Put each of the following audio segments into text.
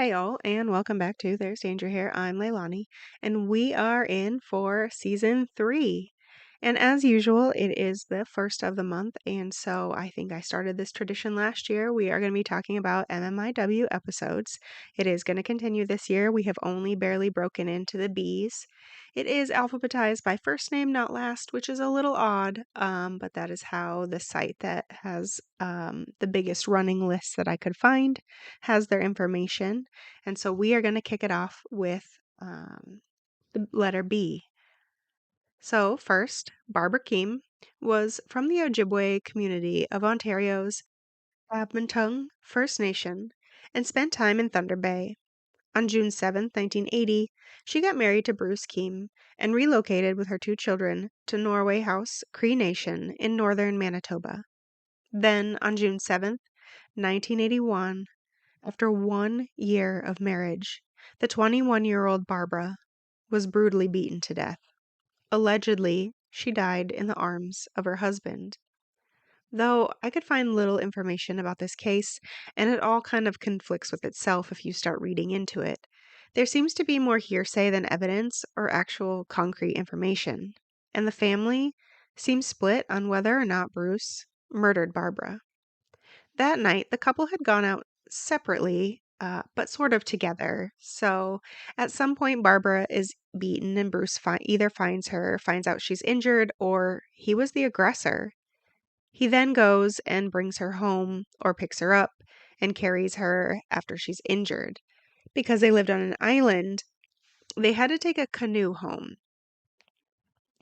Hey all, and welcome back to There's Danger Here. I'm Leilani, and we are in for season 3. And as usual, it is the first of the month, and so I think I started this tradition last year. We are going to be talking about MMIW episodes. It is going to continue this year. We have only barely broken into the B's. It is alphabetized by first name, not last, which is a little odd, but that is how the site that has the biggest running list that I could find has their information. And so we are going to kick it off with the letter B. So first, Barbara Keem was from the Ojibwe community of Ontario's Admontung First Nation and spent time in Thunder Bay. On June 7, 1980, she got married to Bruce Keem and relocated with her 2 children to Norway House Cree Nation in northern Manitoba. Then, on June 7, 1981, after 1 year of marriage, the 21-year-old Barbara was brutally beaten to death. Allegedly, she died in the arms of her husband. Though I could find little information about this case, and it all kind of conflicts with itself if you start reading into it. There seems to be more hearsay than evidence or actual concrete information, and the family seems split on whether or not Bruce murdered Barbara. That night, the couple had gone out separately, but sort of together. So at some point, Barbara is beaten, and Bruce either finds her, finds out she's injured, or he was the aggressor. He then goes and brings her home or picks her up and carries her after she's injured. Because they lived on an island, they had to take a canoe home.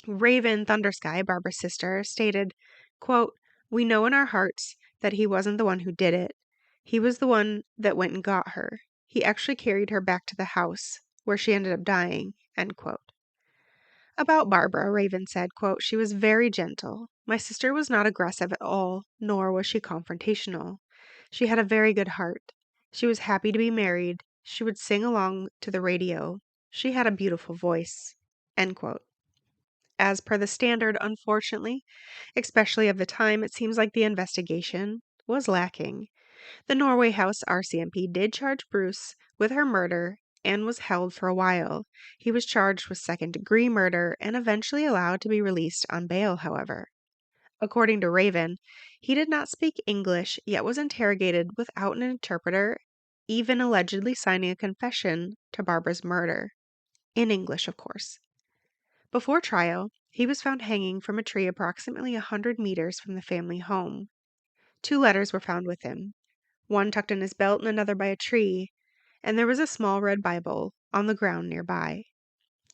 Raven Thundersky, Barbara's sister, stated, quote, "We know in our hearts that he wasn't the one who did it. He was the one that went and got her. He actually carried her back to the house, where she ended up dying," end quote. About Barbara, Raven said, quote, "She was very gentle. My sister was not aggressive at all, nor was she confrontational. She had a very good heart. She was happy to be married. She would sing along to the radio. She had a beautiful voice," end quote. As per the standard, unfortunately, especially of the time, it seems like the investigation was lacking. The Norway House RCMP did charge Bruce with her murder and was held for a while. He was charged with second-degree murder and eventually allowed to be released on bail, however. According to Raven, he did not speak English, yet was interrogated without an interpreter, even allegedly signing a confession to Barbara's murder. In English, of course. Before trial, he was found hanging from a tree approximately 100 meters from the family home. 2 letters were found with him, one tucked in his belt and another by a tree, and there was a small red Bible on the ground nearby.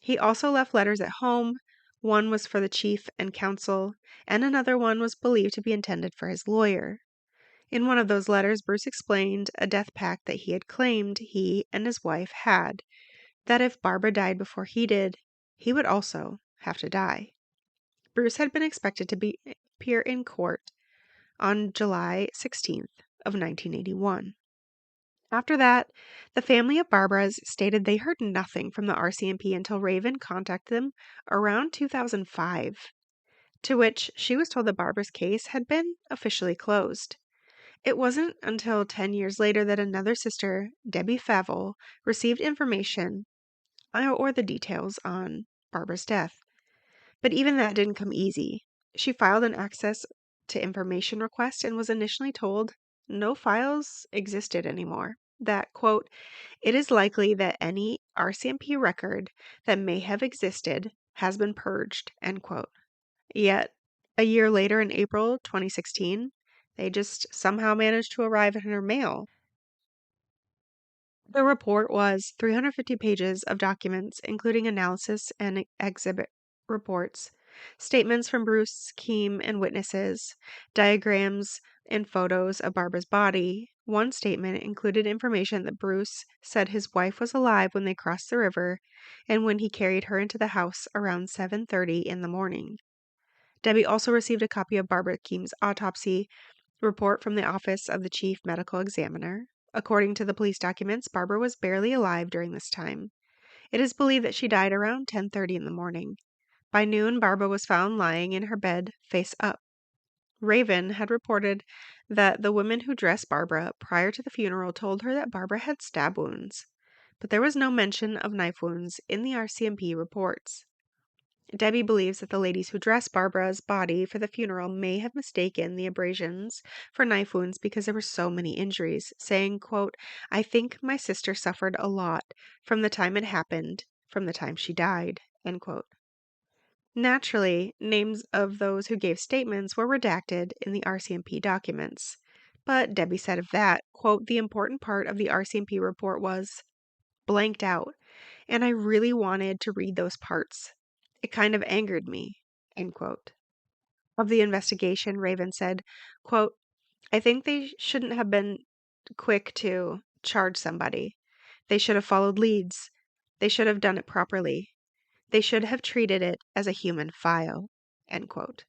He also left letters at home. One was for the chief and counsel, and another one was believed to be intended for his lawyer. In one of those letters, Bruce explained a death pact that he had claimed he and his wife had, that if Barbara died before he did, he would also have to die. Bruce had been expected to appear in court on July 16th of 1981. After that, the family of Barbara's stated they heard nothing from the RCMP until Raven contacted them around 2005, to which she was told that Barbara's case had been officially closed. It wasn't until 10 years later that another sister, Debbie Favell, received information or the details on Barbara's death. But even that didn't come easy. She filed an access to information request and was initially told no files existed anymore. That, quote, "It is likely that any RCMP record that may have existed has been purged," end quote. Yet, a year later in April 2016, they just somehow managed to arrive in her mail. The report was 350 pages of documents, including analysis and exhibit reports, statements from Bruce Keem and witnesses, diagrams and photos of Barbara's body. One statement included information that Bruce said his wife was alive when they crossed the river and when he carried her into the house around 7:30 in the morning. Debbie also received a copy of Barbara Keem's autopsy report from the Office of the Chief Medical Examiner. According to the police documents, Barbara was barely alive during this time. It is believed that she died around 10:30 in the morning. By noon, Barbara was found lying in her bed, face up. Raven had reported that the women who dressed Barbara prior to the funeral told her that Barbara had stab wounds, but there was no mention of knife wounds in the RCMP reports. Debbie believes that the ladies who dressed Barbara's body for the funeral may have mistaken the abrasions for knife wounds because there were so many injuries, saying, quote, "I think my sister suffered a lot from the time it happened, from the time she died," end quote. Naturally, names of those who gave statements were redacted in the RCMP documents. But Debbie said of that, quote, "The important part of the RCMP report was blanked out, and I really wanted to read those parts. It kind of angered me," end quote. Of the investigation, Raven said, quote, "I think they shouldn't have been quick to charge somebody. They should have followed leads. They should have done it properly. They should have treated it as a human file," end quote.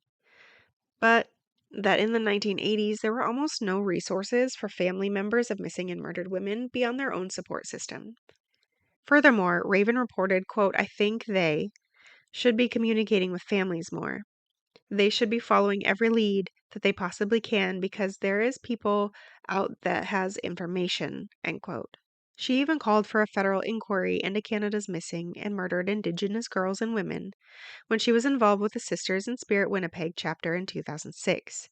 But that in the 1980s, there were almost no resources for family members of missing and murdered women beyond their own support system. Furthermore, Raven reported, quote, "I think they should be communicating with families more. They should be following every lead that they possibly can because there is people out that has information," end quote. She even called for a federal inquiry into Canada's missing and murdered Indigenous girls and women when she was involved with the Sisters in Spirit Winnipeg chapter in 2006,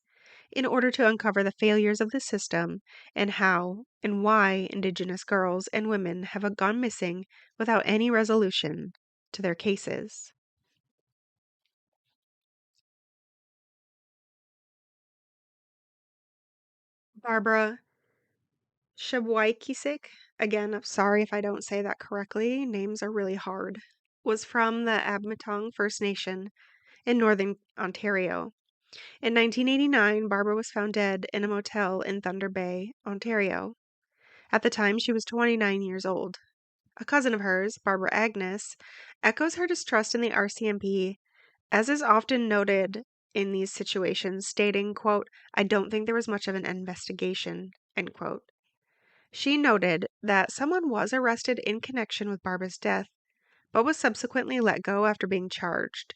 in order to uncover the failures of the system and how and why Indigenous girls and women have gone missing without any resolution to their cases. Barbara Shebwaikisik, again, I'm sorry if I don't say that correctly, names are really hard, was from the Abmetong First Nation in northern Ontario. In 1989, Barbara was found dead in a motel in Thunder Bay, Ontario. At the time, she was 29 years old. A cousin of hers, Barbara Agnes, echoes her distrust in the RCMP, as is often noted in these situations, stating, quote, "I don't think there was much of an investigation," end quote. She noted that someone was arrested in connection with Barbara's death, but was subsequently let go after being charged.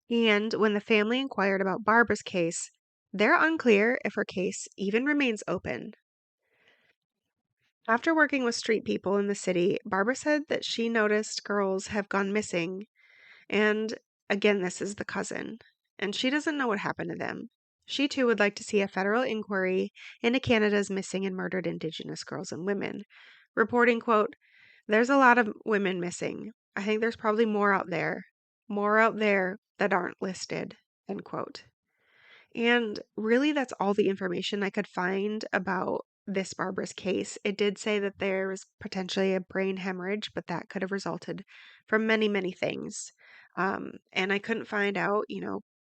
And when the family inquired about Barbara's case, they're unclear if her case even remains open. After working with street people in the city, Barbara said that she noticed girls have gone missing, and again, this is the cousin, and she doesn't know what happened to them. She too would like to see a federal inquiry into Canada's missing and murdered Indigenous girls and women, reporting, quote, "There's a lot of women missing. I think there's probably more out there that aren't listed," end quote. And really, that's all the information I could find about this Barbara's case. It did say that there was potentially a brain hemorrhage, but that could have resulted from many, many things. And I couldn't find out,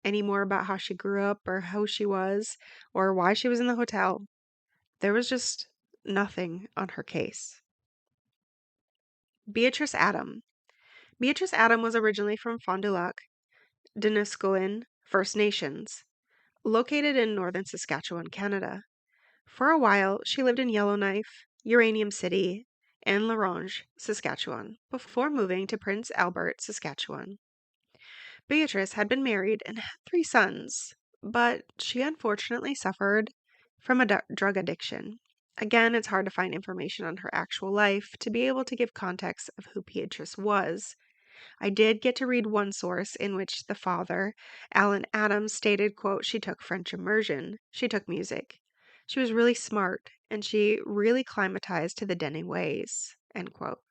any more about how she grew up or who she was or why she was in the hotel. There was just nothing on her case. Beatrice Adam. Beatrice Adam was originally from Fond du Lac, Deniskoen First Nations, located in northern Saskatchewan, Canada. For a while, she lived in Yellowknife, Uranium City, and La Ronge, Saskatchewan, before moving to Prince Albert, Saskatchewan. Beatrice had been married and had 3 sons, but she unfortunately suffered from a drug addiction. Again, it's hard to find information on her actual life to be able to give context of who Beatrice was. I did get to read one source in which the father, Alan Adams, stated, quote, "She took French immersion. She took music. She was really smart, and she really climatized to the Denning ways," end quote.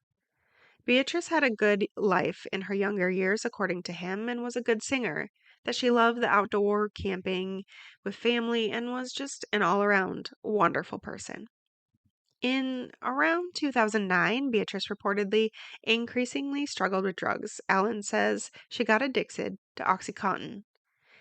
Beatrice had a good life in her younger years, according to him, and was a good singer, that she loved the outdoor camping with family and was just an all-around wonderful person. In around 2009, Beatrice reportedly increasingly struggled with drugs. Alan says she got addicted to Oxycontin.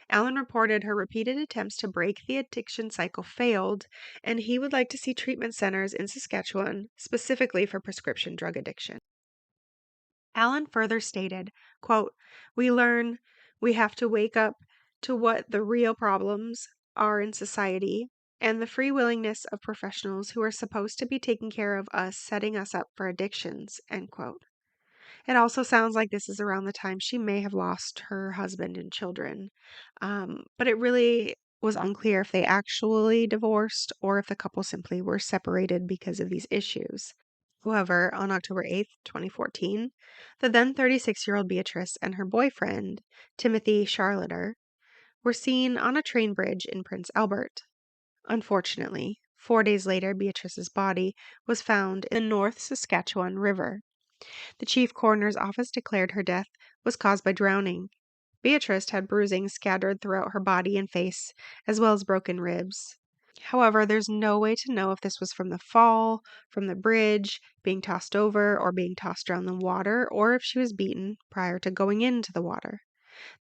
Alan reported her repeated attempts to break the addiction cycle failed, and he would like to see treatment centers in Saskatchewan specifically for prescription drug addiction. Alan further stated, quote, "We learn we have to wake up to what the real problems are in society and the free willingness of professionals who are supposed to be taking care of us setting us up for addictions," end quote. It also sounds like this is around the time she may have lost her husband and children. But it really was unclear if they actually divorced or if the couple simply were separated because of these issues. However, on October 8th, 2014, the then 36-year-old Beatrice and her boyfriend, Timothy Charlotter, were seen on a train bridge in Prince Albert. Unfortunately, 4 days later, Beatrice's body was found in the North Saskatchewan River. The chief coroner's office declared her death was caused by drowning. Beatrice had bruising scattered throughout her body and face, as well as broken ribs. However, there's no way to know if this was from the fall, from the bridge, being tossed over, or being tossed around the water, or if she was beaten prior to going into the water.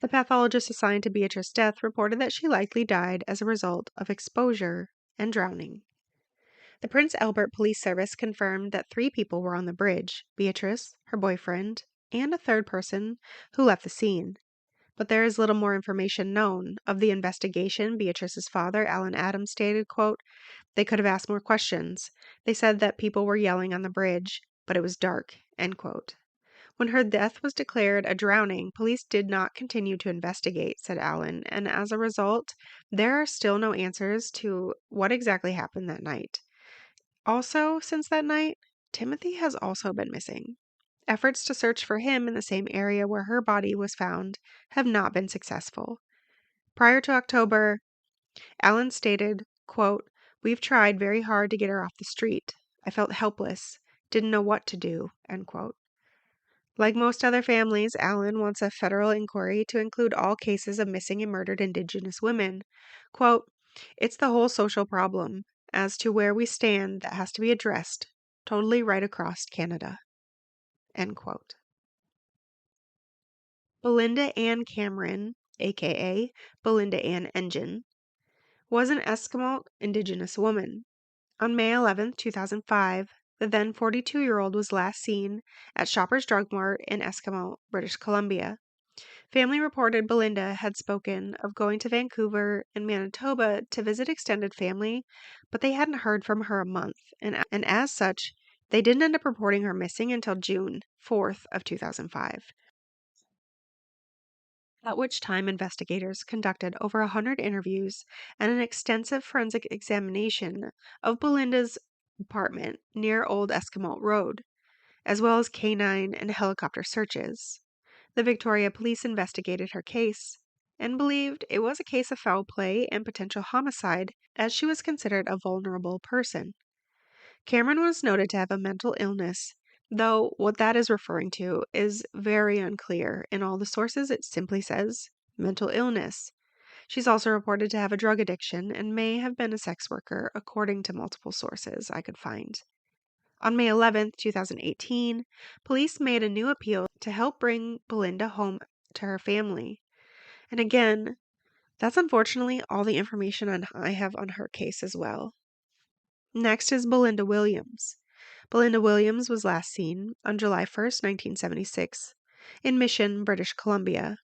The pathologist assigned to Beatrice's death reported that she likely died as a result of exposure and drowning. The Prince Albert Police Service confirmed that 3 people were on the bridge: Beatrice, her boyfriend, and a third person who left the scene. But there is little more information known. Of the investigation, Beatrice's father, Alan Adams, stated, quote, "They could have asked more questions. They said that people were yelling on the bridge, but it was dark," end quote. When her death was declared a drowning, police did not continue to investigate, said Allen, and as a result, there are still no answers to what exactly happened that night. Also, since that night, Timothy has also been missing. Efforts to search for him in the same area where her body was found have not been successful. Prior to October, Allen stated, quote, "We've tried very hard to get her off the street. I felt helpless, didn't know what to do," end quote. Like most other families, Allen wants a federal inquiry to include all cases of missing and murdered Indigenous women. Quote, "It's the whole social problem as to where we stand that has to be addressed, totally right across Canada." End quote. Belinda Ann Cameron, aka Belinda Ann Engine, was an Eskimo Indigenous woman. On May 11, 2005, the then 42-year-old was last seen at Shoppers Drug Mart in Eskimo, British Columbia. Family reported Belinda had spoken of going to Vancouver and Manitoba to visit extended family, but they hadn't heard from her a month, and as such, they didn't end up reporting her missing until June 4th of 2005. At which time investigators conducted over 100 interviews and an extensive forensic examination of Belinda's apartment near Old Eskimo Road, as well as canine and helicopter searches. The Victoria Police investigated her case and believed it was a case of foul play and potential homicide, as she was considered a vulnerable person. Cameron was noted to have a mental illness, though what that is referring to is very unclear. In all the sources, it simply says mental illness. She's also reported to have a drug addiction and may have been a sex worker, according to multiple sources I could find. On May 11th, 2018, police made a new appeal to help bring Belinda home to her family. And again, that's unfortunately all the information I have on her case as well. Next is Belinda Williams. Belinda Williams was last seen on July 1st, 1976, in Mission, British Columbia.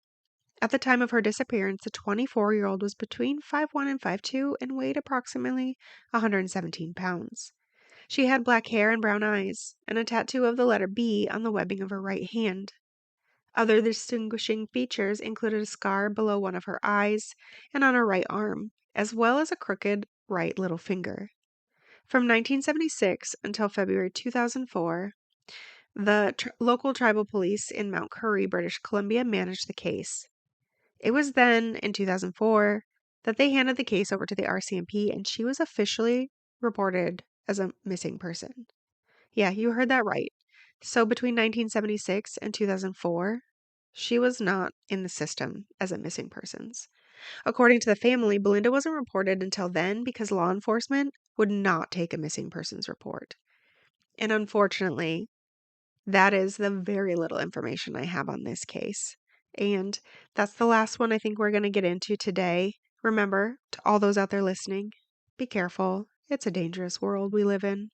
At the time of her disappearance, the 24-year-old was between 5'1" and 5'2" and weighed approximately 117 pounds. She had black hair and brown eyes, and a tattoo of the letter B on the webbing of her right hand. Other distinguishing features included a scar below one of her eyes and on her right arm, as well as a crooked right little finger. From 1976 until February 2004, the local tribal police in Mount Currie, British Columbia, managed the case. It was then, in 2004, that they handed the case over to the RCMP, and she was officially reported as a missing person. Yeah, you heard that right. So between 1976 and 2004, she was not in the system as a missing persons. According to the family, Belinda wasn't reported until then because law enforcement would not take a missing persons report. And unfortunately, that is the very little information I have on this case. And that's the last one I think we're going to get into today. Remember, to all those out there listening, be careful. It's a dangerous world we live in.